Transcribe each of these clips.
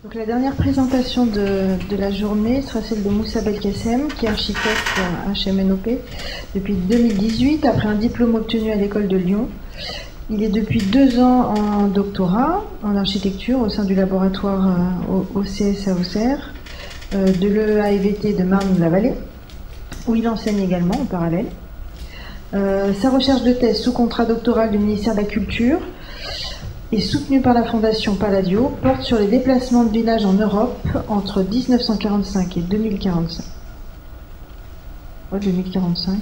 Donc la dernière présentation de la journée sera celle de Moussa Belkacem, qui est architecte à HMNOP depuis 2018, après un diplôme obtenu à l'école de Lyon. Il est depuis 2 ans en doctorat en architecture au sein du laboratoire OCS à Auxerre, de l'EAIVT de Marne-la-Vallée, où il enseigne également en parallèle. Sa recherche de thèse sous contrat doctoral du ministère de la Culture et soutenue par la Fondation Palladio porte sur les déplacements de villages en Europe entre 1945 et 2045. Ouais, 2045.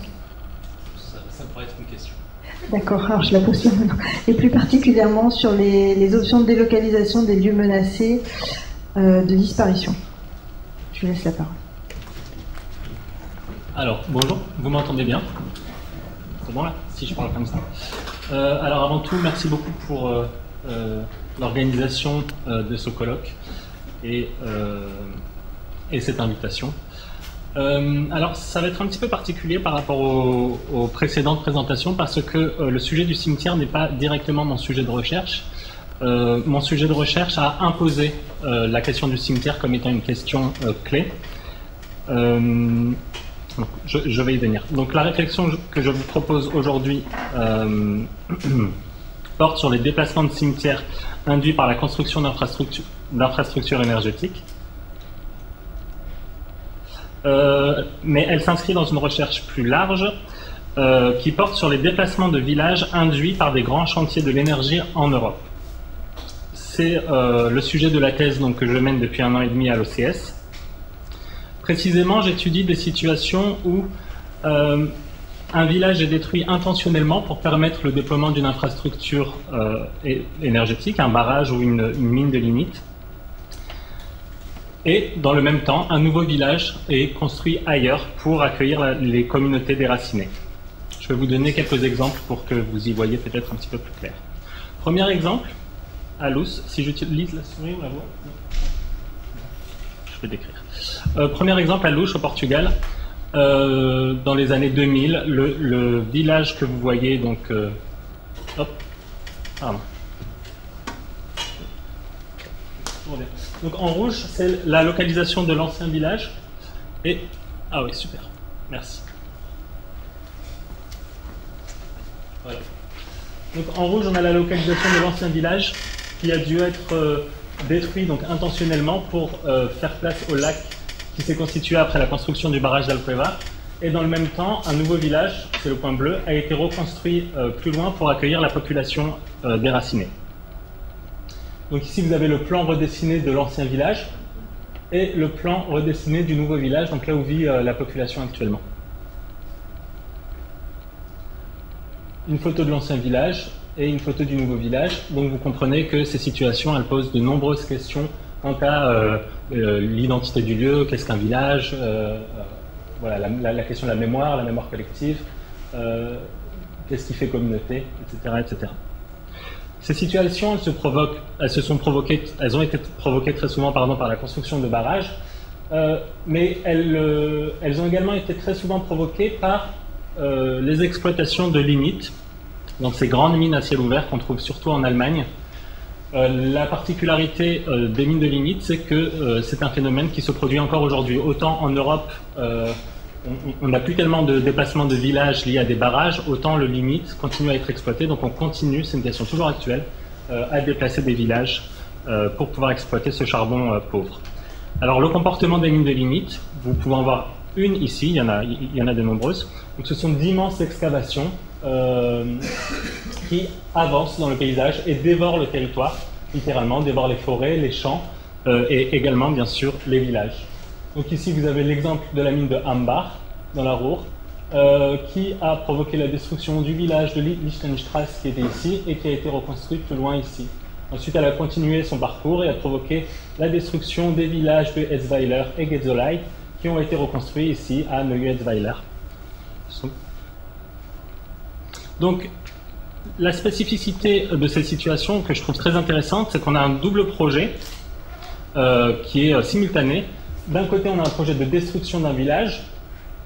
Ça pourrait être une question. D'accord, alors je la pose maintenant. Et plus particulièrement sur les options de délocalisation des lieux menacés de disparition. Je laisse la parole. Alors, bonjour, vous m'entendez bien? C'est bon là, si je parle comme ça. Alors avant tout, merci beaucoup pour l'organisation de ce colloque et cette invitation. Alors ça va être un petit peu particulier par rapport aux précédentes présentations parce que le sujet du cimetière n'est pas directement mon sujet de recherche. Mon sujet de recherche a imposé la question du cimetière comme étant une question clé. Je vais y venir. Donc la réflexion que je vous propose aujourd'hui porte sur les déplacements de cimetières induits par la construction d'infrastructures énergétiques. Mais elle s'inscrit dans une recherche plus large qui porte sur les déplacements de villages induits par des grands chantiers de l'énergie en Europe. C'est le sujet de la thèse donc, que je mène depuis 1 an et demi à l'OCS. Précisément, j'étudie des situations où un village est détruit intentionnellement pour permettre le déploiement d'une infrastructure énergétique, un barrage ou une mine de lignite. Et dans le même temps, un nouveau village est construit ailleurs pour accueillir les communautés déracinées. Je vais vous donner quelques exemples pour que vous y voyez peut-être un petit peu plus clair. Premier exemple, à Luz, si j'utilise la souris, on la voit. Je vais décrire. Premier exemple à Luz, au Portugal, dans les années 2000, le village que vous voyez, donc, hop, pardon. Donc en rouge, c'est la localisation de l'ancien village. Et ah oui, super, merci. Voilà. Donc en rouge, on a la localisation de l'ancien village qui a dû être détruit donc intentionnellement pour faire place au lac qui s'est constitué après la construction du barrage d'Alcueva. Et dans le même temps, un nouveau village, c'est le point bleu, a été reconstruit plus loin pour accueillir la population déracinée. Donc ici, vous avez le plan redessiné de l'ancien village et le plan redessiné du nouveau village, donc là où vit la population actuellement. Une photo de l'ancien village et une photo du nouveau village. Donc vous comprenez que ces situations, elles posent de nombreuses questions quant à l'identité du lieu, qu'est-ce qu'un village, voilà, la question de la mémoire collective, qu'est-ce qui fait communauté, etc., etc. Ces situations, elles ont été provoquées très souvent par la construction de barrages, mais elles ont également été très souvent provoquées par les exploitations de lignites, donc ces grandes mines à ciel ouvert qu'on trouve surtout en Allemagne. La particularité des mines de lignite, c'est que c'est un phénomène qui se produit encore aujourd'hui. Autant en Europe, on n'a plus tellement de déplacements de villages liés à des barrages, autant le lignite continue à être exploité. Donc on continue, c'est une question toujours actuelle, à déplacer des villages pour pouvoir exploiter ce charbon pauvre. Alors le comportement des mines de lignite, vous pouvez en voir une ici, il y en a de nombreuses. Donc ce sont d'immenses excavations qui avancent dans le paysage et dévorent le territoire, littéralement, dévorent les forêts, les champs et également bien sûr les villages. Donc ici, vous avez l'exemple de la mine de Hambach, dans la Ruhr, qui a provoqué la destruction du village de Lichtenstrasse qui était ici et qui a été reconstruit plus loin ici. Ensuite, elle a continué son parcours et a provoqué la destruction des villages de Etzweiler et Getzolai qui ont été reconstruits ici à Neuetzweiler. Donc, la spécificité de cette situation que je trouve très intéressante, c'est qu'on a un double projet qui est simultané. D'un côté, on a un projet de destruction d'un village,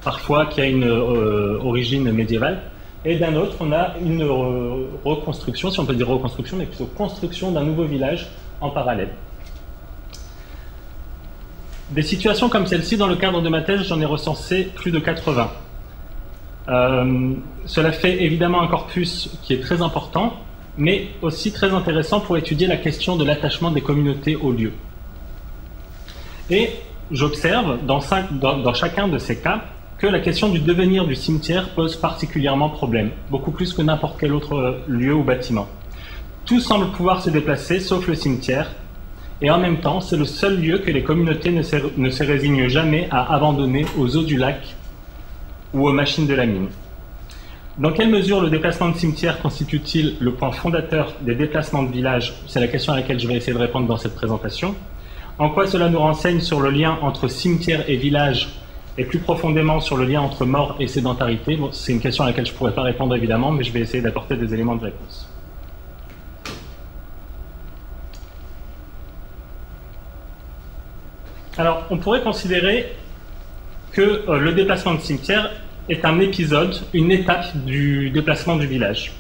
parfois qui a une origine médiévale, et d'un autre, on a une reconstruction, si on peut dire reconstruction, mais plutôt construction d'un nouveau village en parallèle. Des situations comme celle-ci, dans le cadre de ma thèse, j'en ai recensé plus de 80. Cela fait évidemment un corpus qui est très important, mais aussi très intéressant pour étudier la question de l'attachement des communautés au lieu. Et j'observe dans chacun de ces cas que la question du devenir du cimetière pose particulièrement problème, beaucoup plus que n'importe quel autre lieu ou bâtiment. Tout semble pouvoir se déplacer, sauf le cimetière, et en même temps, c'est le seul lieu que les communautés ne se résignent jamais à abandonner aux eaux du lac ou aux machines de la mine. Dans quelle mesure le déplacement de cimetière constitue-t-il le point fondateur des déplacements de village? C'est la question à laquelle je vais essayer de répondre dans cette présentation. En quoi cela nous renseigne sur le lien entre cimetière et village, et plus profondément sur le lien entre mort et sédentarité? Bon, c'est une question à laquelle je ne pourrais pas répondre évidemment, mais je vais essayer d'apporter des éléments de réponse. Alors, on pourrait considérer que le déplacement de cimetière est un épisode, une étape du déplacement du village.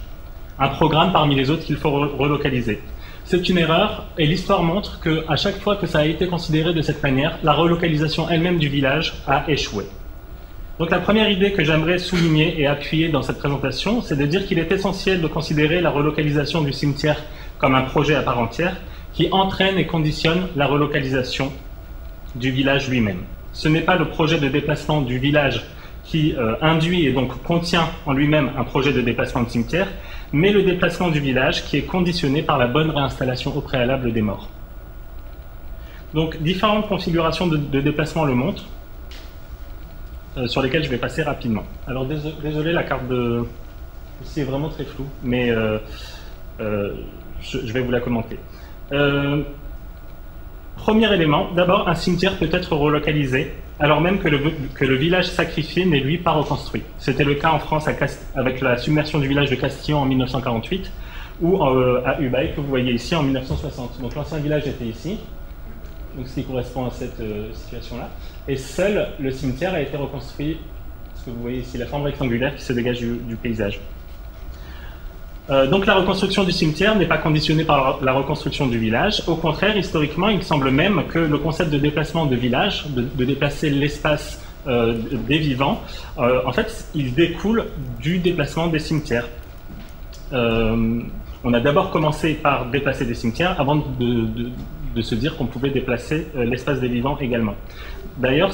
Un programme parmi les autres qu'il faut relocaliser. C'est une erreur, et l'histoire montre qu'à chaque fois que ça a été considéré de cette manière, la relocalisation elle-même du village a échoué. Donc la première idée que j'aimerais souligner et appuyer dans cette présentation, c'est de dire qu'il est essentiel de considérer la relocalisation du cimetière comme un projet à part entière, qui entraîne et conditionne la relocalisation du village lui-même. Ce n'est pas le projet de déplacement du village qui induit et donc contient en lui-même un projet de déplacement de cimetière, mais le déplacement du village qui est conditionné par la bonne réinstallation au préalable des morts. Donc différentes configurations de déplacement le montrent, sur lesquelles je vais passer rapidement. Alors désolé, la carte de... ici est vraiment très floue, mais je vais vous la commenter. Premier élément, d'abord, un cimetière peut être relocalisé, alors même que le village sacrifié n'est lui pas reconstruit. C'était le cas en France avec la submersion du village de Castillon en 1948, ou à Ubaye, que vous voyez ici, en 1960. Donc l'ancien village était ici, donc ce qui correspond à cette situation-là, et seul le cimetière a été reconstruit, ce que vous voyez ici, la forme rectangulaire qui se dégage du paysage. Donc la reconstruction du cimetière n'est pas conditionnée par la reconstruction du village. Au contraire, historiquement, il semble même que le concept de déplacement de village, de déplacer l'espace des vivants, en fait, il découle du déplacement des cimetières. On a d'abord commencé par déplacer des cimetières avant de se dire qu'on pouvait déplacer l'espace des vivants également. D'ailleurs,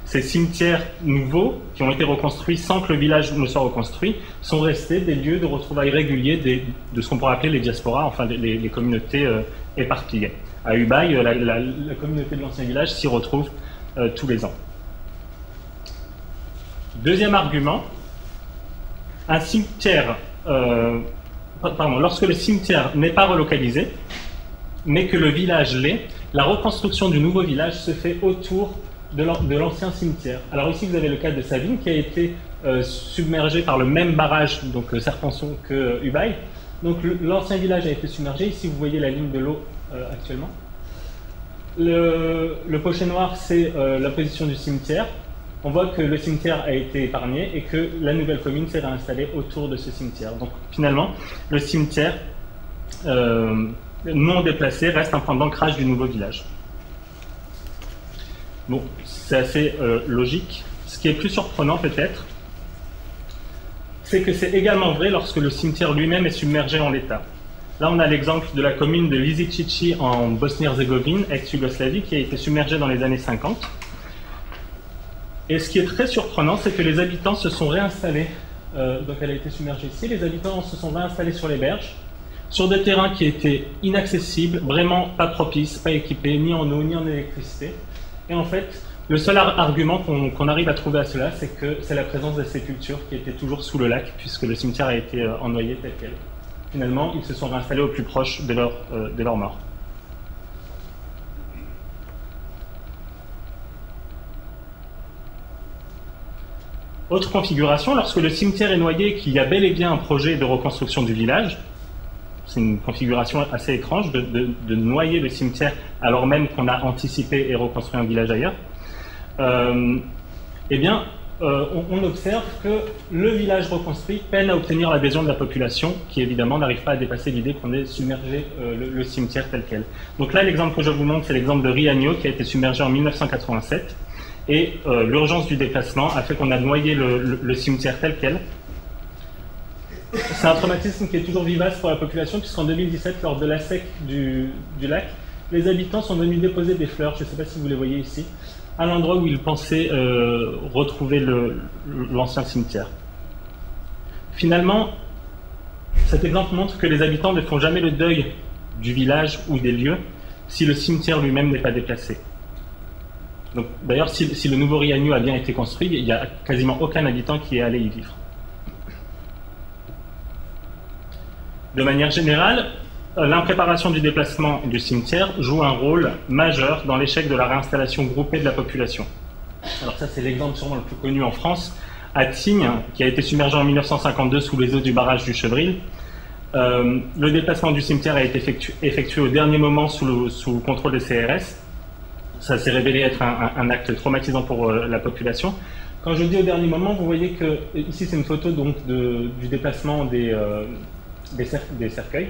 ces cimetières nouveaux, qui ont été reconstruits sans que le village ne soit reconstruit, sont restés des lieux de retrouvailles réguliers de ce qu'on pourrait appeler les diasporas, enfin les communautés éparpillées. À Ubaye, la communauté de l'ancien village s'y retrouve tous les ans. Deuxième argument, lorsque le cimetière n'est pas relocalisé, mais que le village l'est, la reconstruction du nouveau village se fait autour de l'ancien cimetière. Alors ici, vous avez le cas de Savines qui a été submergé par le même barrage, donc Serpenson, que Ubaye. Donc l'ancien village a été submergé. Ici, vous voyez la ligne de l'eau actuellement. Le pochet noir, c'est la position du cimetière. On voit que le cimetière a été épargné et que la nouvelle commune s'est réinstallée autour de ce cimetière. Donc finalement, le cimetière non déplacé reste un point d'ancrage du nouveau village. Bon, c'est assez logique. Ce qui est plus surprenant peut-être, c'est que c'est également vrai lorsque le cimetière lui-même est submergé en l'état. Là, on a l'exemple de la commune de Lisičići en Bosnie-Herzégovine, ex-Yougoslavie, qui a été submergée dans les années 50. Et ce qui est très surprenant, c'est que les habitants se sont réinstallés, donc elle a été submergée ici, les habitants se sont réinstallés sur les berges, sur des terrains qui étaient inaccessibles, vraiment pas propices, pas équipés, ni en eau, ni en électricité. Et en fait, le seul argument qu'on arrive à trouver à cela, c'est que c'est la présence des sépultures qui étaient toujours sous le lac, puisque le cimetière a été ennoyé tel quel. Finalement, ils se sont réinstallés au plus proche de leur mort. Autre configuration, lorsque le cimetière est noyé et qu'il y a bel et bien un projet de reconstruction du village, c'est une configuration assez étrange de noyer le cimetière alors même qu'on a anticipé et reconstruit un village ailleurs, eh bien, on observe que le village reconstruit peine à obtenir l'adhésion de la population, qui évidemment n'arrive pas à dépasser l'idée qu'on ait submergé le cimetière tel quel. Donc là, l'exemple que je vous montre, c'est l'exemple de Riagno, qui a été submergé en 1987, et l'urgence du déplacement a fait qu'on a noyé le cimetière tel quel. C'est un traumatisme qui est toujours vivace pour la population, puisqu'en 2017, lors de la sec du lac, les habitants sont venus déposer des fleurs, je ne sais pas si vous les voyez ici, à l'endroit où ils pensaient retrouver l'ancien cimetière. Finalement, cet exemple montre que les habitants ne font jamais le deuil du village ou des lieux si le cimetière lui-même n'est pas déplacé. D'ailleurs, si le nouveau Riagno a bien été construit, il n'y a quasiment aucun habitant qui est allé y vivre. De manière générale, l'impréparation du déplacement du cimetière joue un rôle majeur dans l'échec de la réinstallation groupée de la population. Alors ça, c'est l'exemple sûrement le plus connu en France, à Tignes, qui a été submergé en 1952 sous les eaux du barrage du Chevril. Le déplacement du cimetière a été effectué au dernier moment sous le contrôle des CRS. Ça s'est révélé être un acte traumatisant pour la population. Quand je dis au dernier moment, vous voyez que ici c'est une photo donc du déplacement des cercueils.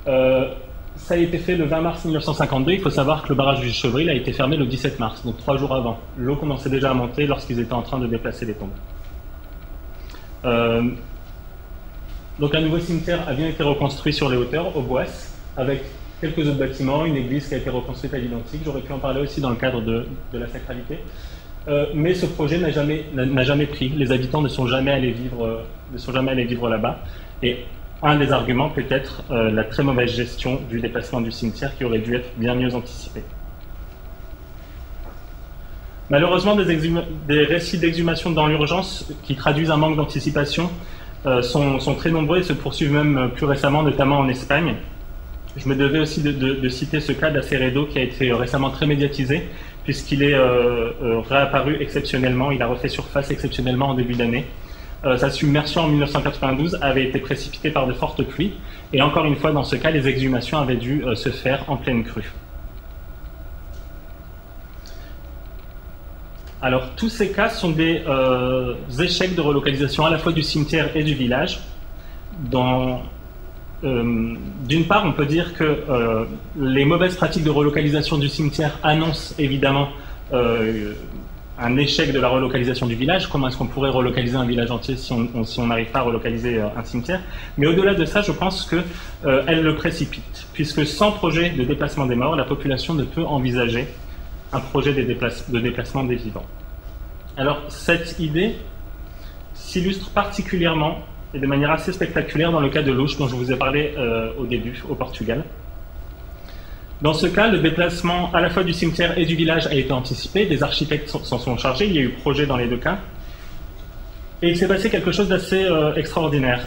Ça a été fait le 20 mars 1952. Il faut savoir que le barrage du Chevril a été fermé le 17 mars, donc 3 jours avant. L'eau commençait déjà à monter lorsqu'ils étaient en train de déplacer les tombes. Donc un nouveau cimetière a bien été reconstruit sur les hauteurs, au Boisse, avec quelques autres bâtiments, une église qui a été reconstruite à l'identique. J'aurais pu en parler aussi dans le cadre de la sacralité. Mais ce projet n'a jamais pris. Les habitants ne sont jamais allés vivre là-bas. Et un des arguments peut être la très mauvaise gestion du déplacement du cimetière qui aurait dû être bien mieux anticipé. Malheureusement, des récits d'exhumation dans l'urgence qui traduisent un manque d'anticipation sont très nombreux et se poursuivent même plus récemment, notamment en Espagne. Je me devais aussi de citer ce cas d'Aceredo qui a été récemment très médiatisé puisqu'il est réapparu exceptionnellement, il a refait surface exceptionnellement en début d'année. Sa submersion en 1992 avait été précipitée par de fortes pluies et encore une fois dans ce cas les exhumations avaient dû se faire en pleine crue. Alors tous ces cas sont des échecs de relocalisation à la fois du cimetière et du village. D'une part, on peut dire que les mauvaises pratiques de relocalisation du cimetière annoncent évidemment un échec de la relocalisation du village. Comment est-ce qu'on pourrait relocaliser un village entier si on n'arrive pas à relocaliser un cimetière? Mais au-delà de ça, je pense qu'elle le précipite, puisque sans projet de déplacement des morts, la population ne peut envisager un projet de déplacement des vivants. Alors, cette idée s'illustre particulièrement et de manière assez spectaculaire dans le cas de Loos, dont je vous ai parlé au début, au Portugal. Dans ce cas, le déplacement à la fois du cimetière et du village a été anticipé, des architectes s'en sont chargés, il y a eu projet dans les deux cas, et il s'est passé quelque chose d'assez extraordinaire.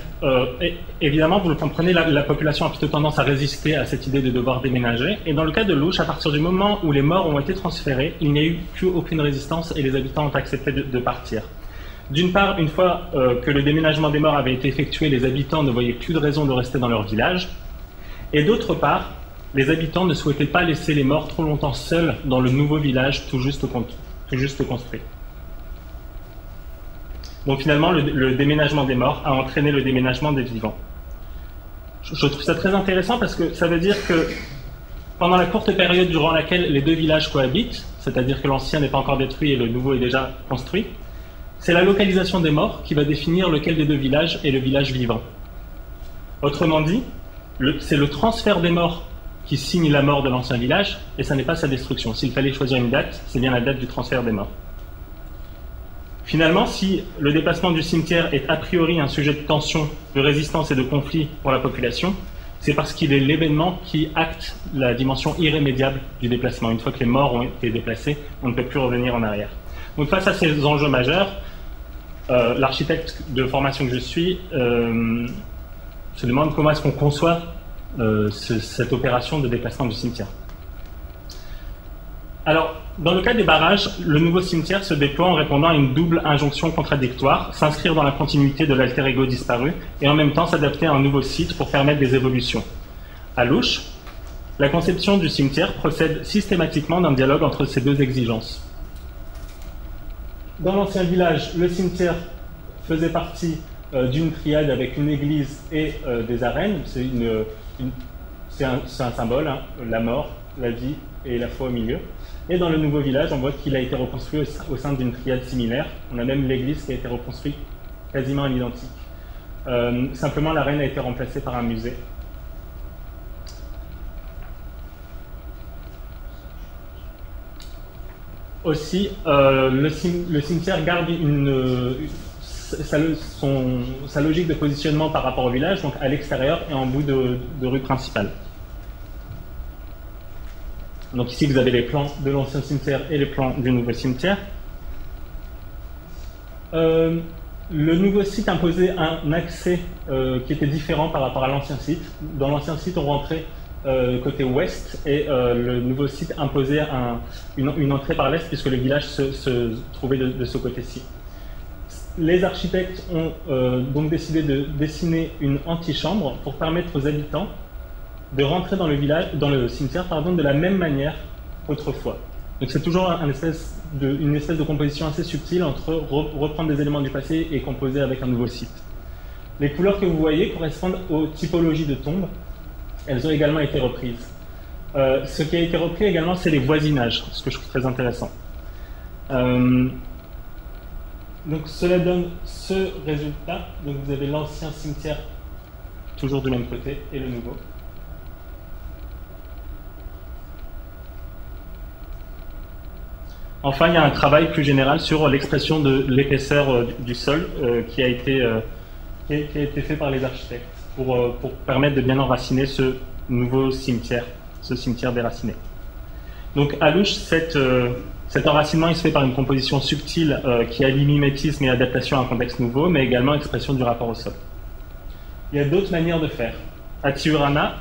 Évidemment, vous le comprenez, la population a plutôt tendance à résister à cette idée de devoir déménager, et dans le cas de Loos, à partir du moment où les morts ont été transférés, il n'y a eu plus aucune résistance et les habitants ont accepté de partir. D'une part, une fois que le déménagement des morts avait été effectué, les habitants ne voyaient plus de raison de rester dans leur village. Et d'autre part, les habitants ne souhaitaient pas laisser les morts trop longtemps seuls dans le nouveau village tout juste construit. Donc finalement, le déménagement des morts a entraîné le déménagement des vivants. Je trouve ça très intéressant parce que ça veut dire que pendant la courte période durant laquelle les deux villages cohabitent, c'est-à-dire que l'ancien n'est pas encore détruit et le nouveau est déjà construit, c'est la localisation des morts qui va définir lequel des deux villages est le village vivant. Autrement dit, c'est le transfert des morts qui signe la mort de l'ancien village, et ça n'est pas sa destruction. S'il fallait choisir une date, c'est bien la date du transfert des morts. Finalement, si le déplacement du cimetière est a priori un sujet de tension, de résistance et de conflit pour la population, c'est parce qu'il est l'événement qui acte la dimension irrémédiable du déplacement. Une fois que les morts ont été déplacés, on ne peut plus revenir en arrière. Donc face à ces enjeux majeurs, l'architecte de formation que je suis se demande comment est-ce qu'on conçoit cette opération de déplacement du cimetière. Alors, dans le cas des barrages, le nouveau cimetière se déploie en répondant à une double injonction contradictoire, s'inscrire dans la continuité de l'alter ego disparu et en même temps s'adapter à un nouveau site pour permettre des évolutions. À Loos, la conception du cimetière procède systématiquement d'un dialogue entre ces deux exigences. dans l'ancien village, le cimetière faisait partie d'une triade avec une église et des arènes. C'est un symbole, hein, la mort, la vie et la foi au milieu. Et dans le nouveau village, on voit qu'il a été reconstruit au sein d'une triade similaire. On a même l'église qui a été reconstruite quasiment à l'identique. Simplement, l'arène a été remplacée par un musée. Aussi, le cimetière garde sa logique de positionnement par rapport au village, donc à l'extérieur et en bout de rue principale. Donc ici, vous avez les plans de l'ancien cimetière et les plans du nouveau cimetière. Le nouveau site imposait un accès qui était différent par rapport à l'ancien site. Dans l'ancien site, on rentrait côté ouest et le nouveau site imposait une entrée par l'est puisque le village se trouvait de ce côté-ci. Les architectes ont donc décidé de dessiner une antichambre pour permettre aux habitants de rentrer dans le cimetière de la même manière qu'autrefois. Donc c'est toujours une espèce de composition assez subtile entre reprendre des éléments du passé et composer avec un nouveau site. Les couleurs que vous voyez correspondent aux typologies de tombes. Elles ont également été reprises. Ce qui a été repris également, c'est les voisinages, ce que je trouve très intéressant. Donc cela donne ce résultat. Donc vous avez l'ancien cimetière toujours du même côté et le nouveau. Enfin, il y a un travail plus général sur l'expression de l'épaisseur du sol qui a été fait par les architectes pour permettre de bien enraciner ce nouveau cimetière, ce cimetière déraciné. Donc à Louche, cet enracinement il se fait par une composition subtile qui allie mimétisme et adaptation à un contexte nouveau, mais également expression du rapport au sol. Il y a d'autres manières de faire. À Tiurana,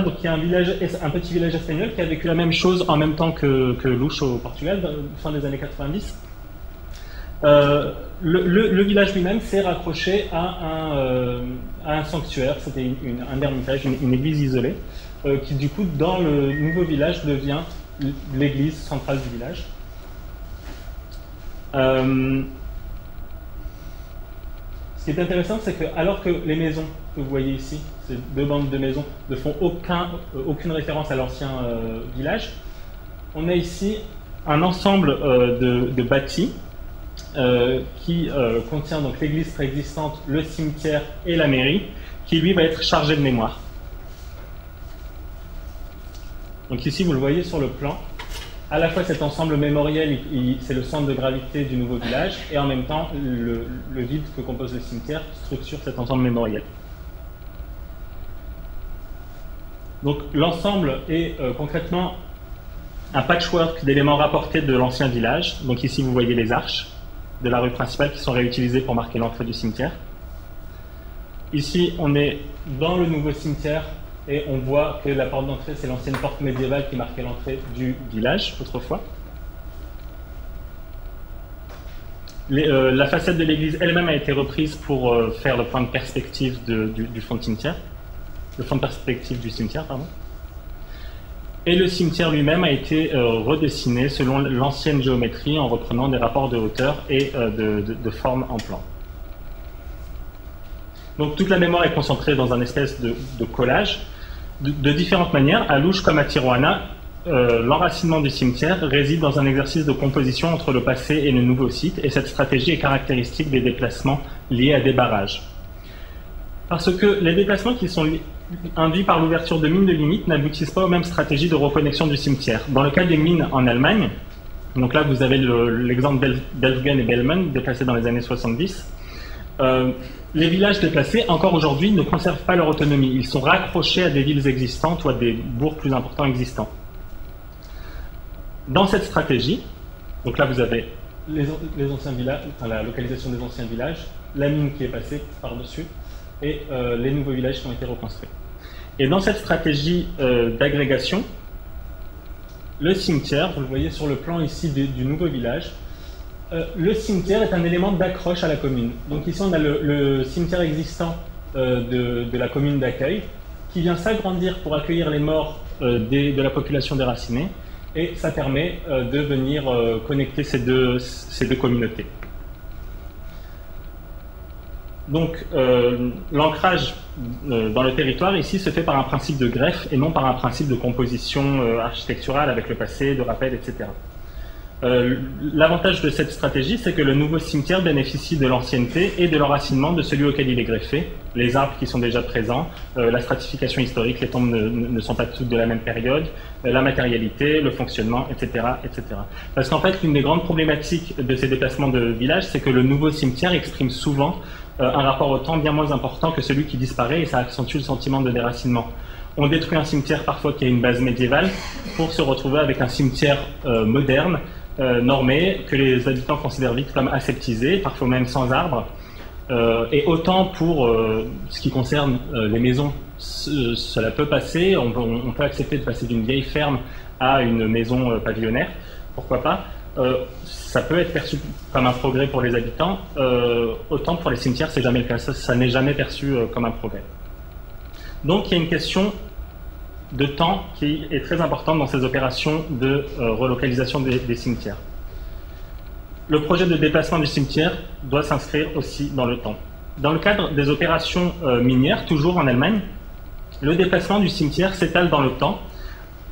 donc, il y a un petit village espagnol qui a vécu la même chose en même temps que Louche au Portugal, fin des années 90. Le village lui-même s'est raccroché à un sanctuaire, c'était un ermitage, une église isolée, qui du coup, dans le nouveau village, devient l'église centrale du village. Ce qui est intéressant, c'est que alors que les maisons que vous voyez ici, ces deux bandes de maisons, ne font aucune référence à l'ancien village, on a ici un ensemble de bâtis qui contient donc l'église préexistante, le cimetière et la mairie, qui lui va être chargé de mémoire. Donc ici, vous le voyez sur le plan, à la fois cet ensemble mémoriel, c'est le centre de gravité du nouveau village, et en même temps, le vide que compose le cimetière structure cet ensemble mémoriel. Donc l'ensemble est concrètement un patchwork d'éléments rapportés de l'ancien village. Donc ici, vous voyez les arches de la rue principale qui sont réutilisées pour marquer l'entrée du cimetière. Ici, on est dans le nouveau cimetière et on voit que la porte d'entrée, c'est l'ancienne porte médiévale qui marquait l'entrée du village autrefois. La façade de l'église elle-même a été reprise pour faire le point de perspective du fond de cimetière. Le fond de perspective du cimetière, pardon. Et le cimetière lui-même a été redessiné selon l'ancienne géométrie en reprenant des rapports de hauteur et de forme en plan. Donc toute la mémoire est concentrée dans un espèce de collage. De différentes manières, à Louche comme à Tijuana, l'enracinement du cimetière réside dans un exercice de composition entre le passé et le nouveau site, et cette stratégie est caractéristique des déplacements liés à des barrages. Parce que les déplacements qui sont induits par l'ouverture de mines de limite n'aboutissent pas aux mêmes stratégies de reconnexion du cimetière. Dans le cas des mines en Allemagne, donc là vous avez l'exemple d'Elfgen et Bellman, déplacés dans les années 70, les villages déplacés, encore aujourd'hui, ne conservent pas leur autonomie. Ils sont raccrochés à des villes existantes ou à des bourgs plus importants existants. Dans cette stratégie, donc là vous avez les anciens villages, enfin, la localisation des anciens villages, la mine qui est passée par-dessus, et les nouveaux villages qui ont été reconstruits. Et dans cette stratégie d'agrégation, le cimetière, vous le voyez sur le plan ici du nouveau village, le cimetière est un élément d'accroche à la commune. Donc ici on a le cimetière existant de la commune d'accueil qui vient s'agrandir pour accueillir les morts de la population déracinée et ça permet de venir connecter ces deux communautés. Donc l'ancrage dans le territoire ici se fait par un principe de greffe et non par un principe de composition architecturale avec le passé, de rappel, etc. L'avantage de cette stratégie, c'est que le nouveau cimetière bénéficie de l'ancienneté et de l'enracinement de celui auquel il est greffé, les arbres qui sont déjà présents, la stratification historique, les tombes ne sont pas toutes de la même période, la matérialité, le fonctionnement, etc. etc. Parce qu'en fait, l'une des grandes problématiques de ces déplacements de village, c'est que le nouveau cimetière exprime souvent un rapport au temps bien moins important que celui qui disparaît et ça accentue le sentiment de déracinement. On détruit un cimetière parfois qui a une base médiévale pour se retrouver avec un cimetière moderne, normé, que les habitants considèrent vite comme aseptisé, parfois même sans arbres. Et autant pour ce qui concerne les maisons, cela peut passer, on peut accepter de passer d'une vieille ferme à une maison pavillonnaire, pourquoi pas. Ça peut être perçu comme un progrès pour les habitants, autant pour les cimetières, c'est jamais le cas, ça n'est jamais perçu comme un progrès. Donc il y a une question de temps qui est très importante dans ces opérations de relocalisation des cimetières. Le projet de déplacement du cimetière doit s'inscrire aussi dans le temps. Dans le cadre des opérations minières, toujours en Allemagne, le déplacement du cimetière s'étale dans le temps.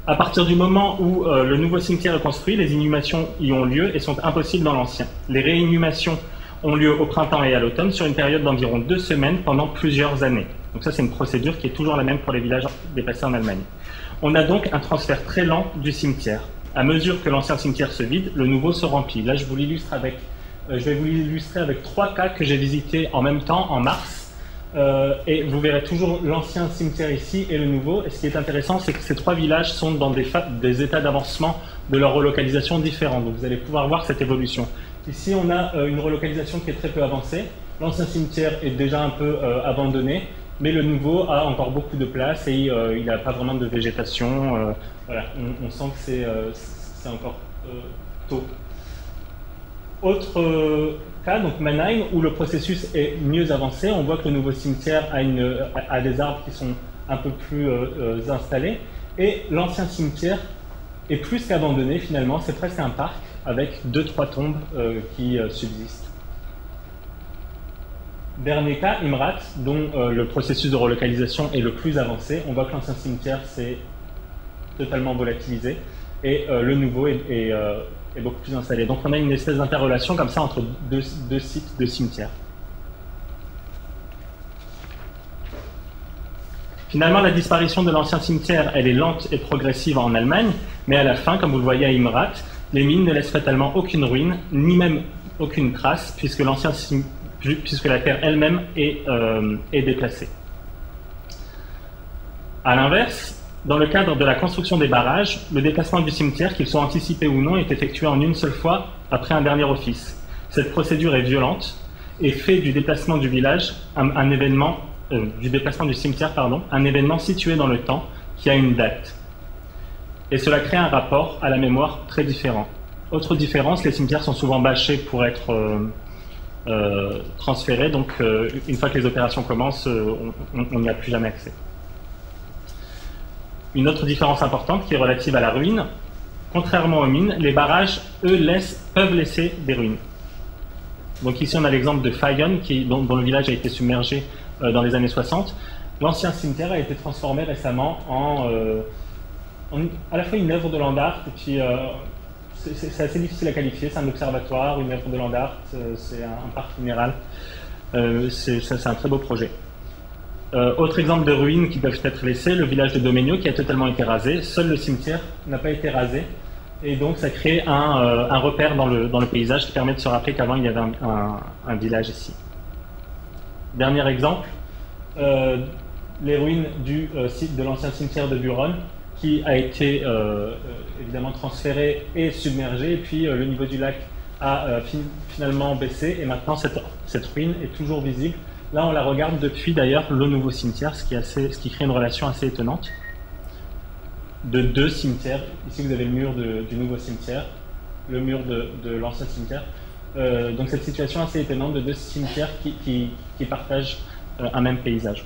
À partir du moment où le nouveau cimetière est construit, les inhumations y ont lieu et sont impossibles dans l'ancien. Les réinhumations ont lieu au printemps et à l'automne sur une période d'environ 2 semaines pendant plusieurs années. Donc ça, c'est une procédure qui est toujours la même pour les villages déplacés en Allemagne. On a donc un transfert très lent du cimetière. À mesure que l'ancien cimetière se vide, le nouveau se remplit. Là, je vais vous l'illustrer avec 3 cas que j'ai visités en même temps en mars. Et vous verrez toujours l'ancien cimetière ici et le nouveau. Et ce qui est intéressant, c'est que ces 3 villages sont dans des états d'avancement de leur relocalisation différents. Donc vous allez pouvoir voir cette évolution. Ici, on a une relocalisation qui est très peu avancée. L'ancien cimetière est déjà un peu abandonné, mais le nouveau a encore beaucoup de place et il n'a pas vraiment de végétation. Voilà, on sent que c'est encore tôt. Autre cas, donc Mannheim, où le processus est mieux avancé, on voit que le nouveau cimetière a des arbres qui sont un peu plus installés, et l'ancien cimetière est plus qu'abandonné finalement, c'est presque un parc avec 2-3 tombes qui subsistent. Dernier cas, Imrat, dont le processus de relocalisation est le plus avancé. On voit que l'ancien cimetière s'est totalement volatilisé et le nouveau est beaucoup plus installé. Donc on a une espèce d'interrelation comme ça entre deux sites de cimetières. Finalement, la disparition de l'ancien cimetière, elle est lente et progressive en Allemagne, mais à la fin, comme vous le voyez à Imrat, les mines ne laissent fatalement aucune ruine, ni même aucune trace, puisque la terre elle-même est déplacée. A l'inverse, dans le cadre de la construction des barrages, le déplacement du cimetière, qu'ils soient anticipés ou non, est effectué en une seule fois après un dernier office. Cette procédure est violente et fait du déplacement du village du déplacement du cimetière, un événement situé dans le temps qui a une date. Et cela crée un rapport à la mémoire très différent. Autre différence, les cimetières sont souvent bâchés pour être transférés, donc une fois que les opérations commencent, on n'y a plus jamais accès. Une autre différence importante qui est relative à la ruine, contrairement aux mines, les barrages, eux, peuvent laisser des ruines. Donc ici on a l'exemple de Feigen, dont le village a été submergé dans les années 60. L'ancien cimetière a été transformé récemment en à la fois une œuvre de land art, et puis c'est assez difficile à qualifier, c'est un observatoire, une œuvre de land art, c'est un parc minéral, c'est un très beau projet. Autre exemple de ruines qui peuvent être laissées, le village de Domenio qui a totalement été rasé, seul le cimetière n'a pas été rasé, et donc ça crée un repère dans le paysage qui permet de se rappeler qu'avant il y avait un village ici. Dernier exemple, les ruines du site de l'ancien cimetière de Buron, qui a été évidemment transféré et submergé, et puis le niveau du lac a finalement baissé, et maintenant cette ruine est toujours visible. Là, on la regarde depuis d'ailleurs le nouveau cimetière, ce qui crée une relation assez étonnante de 2 cimetières. Ici, vous avez le mur du nouveau cimetière, le mur de l'ancien cimetière. Donc cette situation assez étonnante de 2 cimetières qui partagent un même paysage.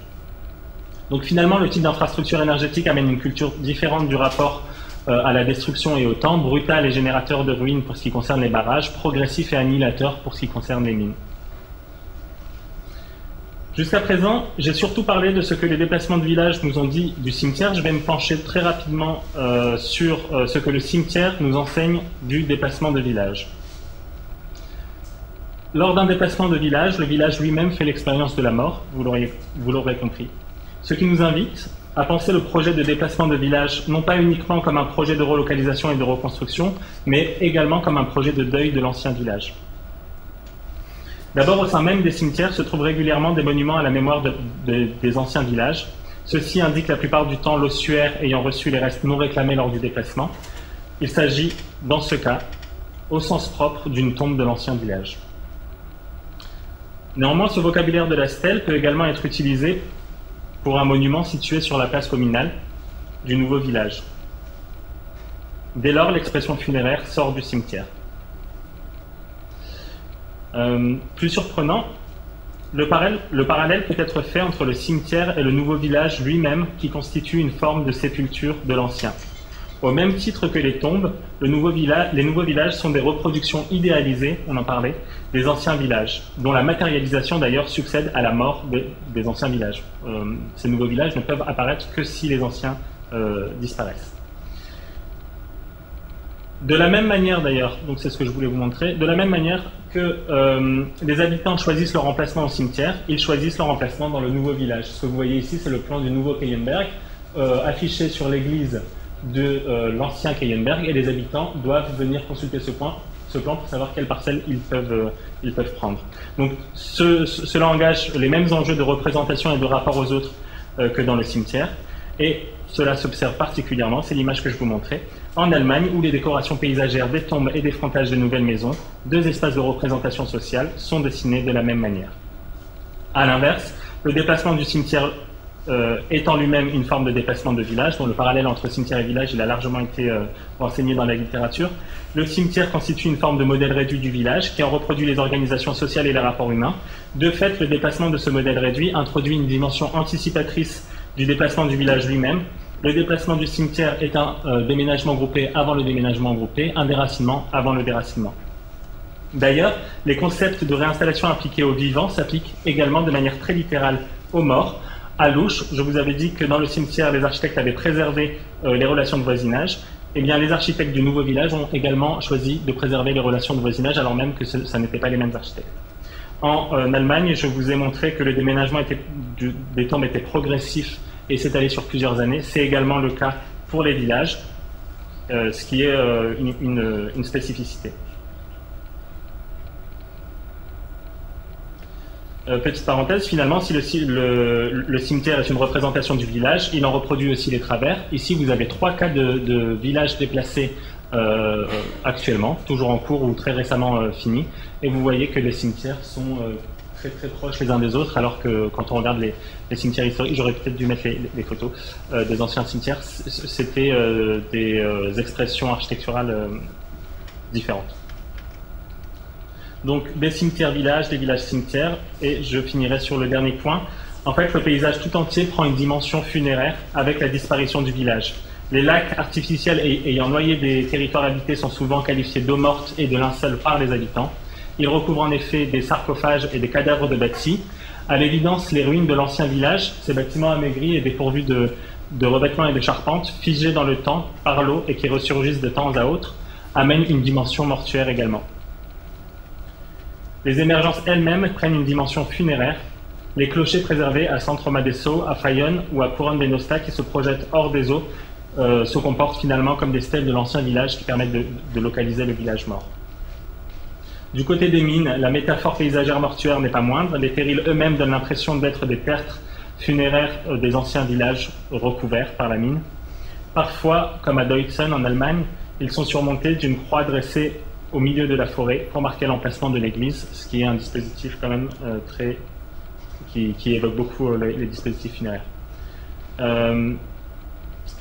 Donc finalement, le type d'infrastructure énergétique amène une culture différente du rapport à la destruction et au temps, brutal et générateur de ruines pour ce qui concerne les barrages, progressif et annihilateur pour ce qui concerne les mines. Jusqu'à présent, j'ai surtout parlé de ce que les déplacements de village nous ont dit du cimetière. Je vais me pencher très rapidement sur ce que le cimetière nous enseigne du déplacement de village. Lors d'un déplacement de village, le village lui-même fait l'expérience de la mort, vous l'aurez compris. Ce qui nous invite à penser le projet de déplacement de village non pas uniquement comme un projet de relocalisation et de reconstruction, mais également comme un projet de deuil de l'ancien village. D'abord, au sein même des cimetières se trouvent régulièrement des monuments à la mémoire des anciens villages. Ceux-ci indiquent la plupart du temps l'ossuaire ayant reçu les restes non réclamés lors du déplacement. Il s'agit, dans ce cas, au sens propre, d'une tombe de l'ancien village. Néanmoins, ce vocabulaire de la stèle peut également être utilisé pour un monument situé sur la place communale du nouveau village. Dès lors, l'expression funéraire sort du cimetière. Plus surprenant, le parallèle peut être fait entre le cimetière et le nouveau village lui-même qui constitue une forme de sépulture de l'ancien. Au même titre que les tombes, les nouveaux villages sont des reproductions idéalisées, on en parlait, des anciens villages, dont la matérialisation d'ailleurs succède à la mort des anciens villages. Ces nouveaux villages ne peuvent apparaître que si les anciens disparaissent. De la même manière d'ailleurs, donc c'est ce que je voulais vous montrer, de la même manière que les habitants choisissent leur emplacement au cimetière, ils choisissent leur emplacement dans le nouveau village. Ce que vous voyez ici, c'est le plan du nouveau Keienberg, affiché sur l'église de l'ancien Keienberg, et les habitants doivent venir consulter ce plan pour savoir quelles parcelles ils peuvent prendre. Donc cela engage les mêmes enjeux de représentation et de rapport aux autres que dans le cimetière, et cela s'observe particulièrement, c'est l'image que je vous montrais, en Allemagne, où les décorations paysagères des tombes et des frontages de nouvelles maisons, deux espaces de représentation sociale, sont dessinés de la même manière. A l'inverse, le déplacement du cimetière étant lui-même une forme de déplacement de village, dont le parallèle entre cimetière et village il a largement été enseigné dans la littérature, le cimetière constitue une forme de modèle réduit du village qui en reproduit les organisations sociales et les rapports humains. De fait, le déplacement de ce modèle réduit introduit une dimension anticipatrice du déplacement du village lui-même. Le déplacement du cimetière est un déménagement groupé avant le déménagement groupé, un déracinement avant le déracinement. D'ailleurs, les concepts de réinstallation appliqués aux vivants s'appliquent également de manière très littérale aux morts. À louche, je vous avais dit que dans le cimetière, les architectes avaient préservé les relations de voisinage. Eh bien, les architectes du nouveau village ont également choisi de préserver les relations de voisinage, alors même que ça n'étaient pas les mêmes architectes. En Allemagne, je vous ai montré que le déménagement des tombes était progressif et s'étalait sur plusieurs années. C'est également le cas pour les villages, ce qui est une spécificité. Petite parenthèse, finalement, si le cimetière est une représentation du village, il en reproduit aussi les travers. Ici, vous avez 3 cas de villages déplacés actuellement, toujours en cours ou très récemment finis. Et vous voyez que les cimetières sont très très proches les uns des autres, alors que quand on regarde les cimetières historiques, j'aurais peut-être dû mettre les photos des anciens cimetières, c'était des expressions architecturales différentes. Donc des cimetières-villages, des villages-cimetières, et je finirai sur le dernier point. En fait, le paysage tout entier prend une dimension funéraire avec la disparition du village. Les lacs artificiels ayant noyé des territoires habités sont souvent qualifiés d'eau morte et de linceul par les habitants. Ils recouvrent en effet des sarcophages et des cadavres de bâtis. À l'évidence, les ruines de l'ancien village, ces bâtiments amaigris et dépourvus de revêtements et de charpentes, figés dans le temps par l'eau et qui ressurgissent de temps à autre, amènent une dimension mortuaire également. Les émergences elles-mêmes prennent une dimension funéraire. Les clochers préservés à San Román de Sceaux, à Fayonne ou à Couronne de Nostra qui se projettent hors des eaux se comportent finalement comme des stèles de l'ancien village qui permettent de localiser le village mort. Du côté des mines, la métaphore paysagère mortuaire n'est pas moindre. Les périls eux-mêmes donnent l'impression d'être des tertres funéraires des anciens villages recouverts par la mine. Parfois, comme à Deutzen en Allemagne, ils sont surmontés d'une croix dressée au milieu de la forêt pour marquer l'emplacement de l'église, ce qui est un dispositif quand même qui évoque beaucoup les dispositifs funéraires.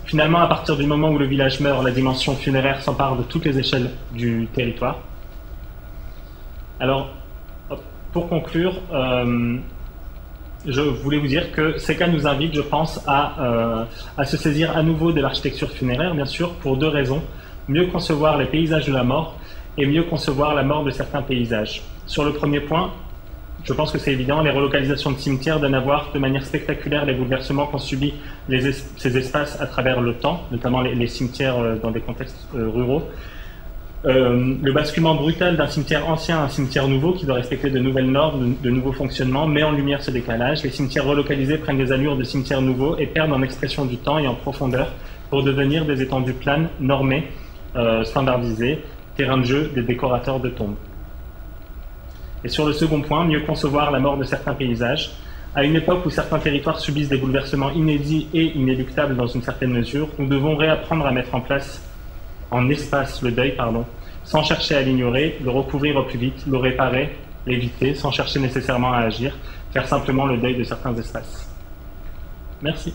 Finalement, à partir du moment où le village meurt, la dimension funéraire s'empare de toutes les échelles du territoire. Alors, pour conclure, je voulais vous dire que ces cas nous invitent, je pense, à se saisir à nouveau de l'architecture funéraire, bien sûr, pour deux raisons. Mieux concevoir les paysages de la mort et mieux concevoir la mort de certains paysages. Sur le premier point, je pense que c'est évident, les relocalisations de cimetières donnent à voir de manière spectaculaire les bouleversements qu'ont subis ces espaces à travers le temps, notamment les cimetières dans des contextes ruraux. Le basculement brutal d'un cimetière ancien à un cimetière nouveau qui doit respecter de nouvelles normes, de nouveaux fonctionnements, met en lumière ce décalage. Les cimetières relocalisés prennent des allures de cimetières nouveaux et perdent en expression du temps et en profondeur pour devenir des étendues planes, normées, standardisées, terrain de jeu des décorateurs de tombes. Et sur le second point, mieux concevoir la mort de certains paysages. À une époque où certains territoires subissent des bouleversements inédits et inéluctables dans une certaine mesure, nous devons réapprendre à mettre en espace le deuil, sans chercher à l'ignorer, le recouvrir au plus vite, le réparer, l'éviter, sans chercher nécessairement à agir, faire simplement le deuil de certains espaces. Merci.